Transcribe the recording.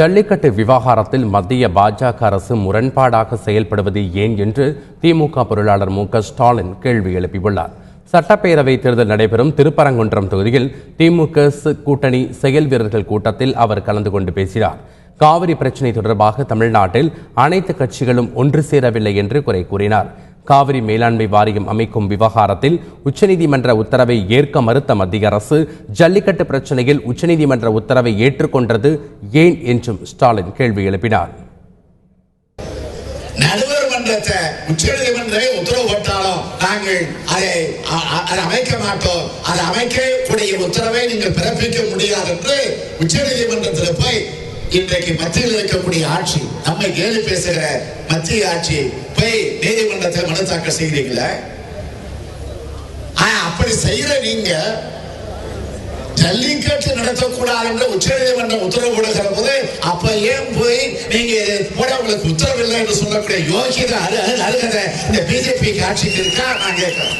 ஜல்லிக்கட்டு விவகாரத்தில் மத்திய பாஜக அரசு முரண்பாடாக செயல்படுவது ஏன் என்று திமுக பொருளாளர் மு.க.ஸ்டாலின் கேள்வி எழுப்பியுள்ளார். சட்டப்பேரவை தேர்தல் நடைபெறும் திருப்பரங்குன்றம் தொகுதியில் திமுக கூட்டணி செயல் வீரர்கள் கூட்டத்தில் அவர் கலந்து கொண்டு பேசினார். காவிரி பிரச்சினை தொடர்பாக தமிழ்நாட்டில் அனைத்து கட்சிகளும் ஒன்று சேரவில்லை என்று குறை கூறினார். காவிரி மேலாண்மை வாரியம் அமைக்கும் விவகாரத்தில் உச்சநீதிமன்ற உத்தரவை ஏற்க மறுத்த மத்திய அரசு ஜல்லிக்கட்டு பிரச்சனையில் உச்சநீதிமன்ற உத்தரவை ஏற்றுக்கொண்டது ஏன் என்றும் ஸ்டாலின் கேள்வி எழுப்பினார். நடுவர் மன்றத்தை உச்சநீதிமன்றமே உத்தரவு போட்டாலும் நாங்கள் அதை அமைக்க மாட்டோம், அதை அமைக்கக்கூடிய உத்தரவை நீங்கள் பிறப்பிக்க முடியாது என்று உச்சநீதிமன்றத்தில் போய் இன்றைக்கு மத்தியில் இருக்கக்கூடிய ஆட்சி, நம்மை கேள்வி பேசுகிற மத்திய ஆட்சி போய் நீதிமன்றத்தில் மனு தாக்கல் செய்கிறீங்களா? அப்படி செய்யற நீங்க ஜல்லிக்கட்டு நடத்தக்கூடாது என்று உச்சநீதிமன்றம் உத்தரவு போடுகிற போது அப்ப ஏன் போய் நீங்க போட உங்களுக்கு உத்தரவு இல்லை என்று சொல்லக்கூடிய யோகியதை அருகதை இந்த பிஜேபி ஆட்சிக்கு இருக்கா? நான் கேட்கிறேன்.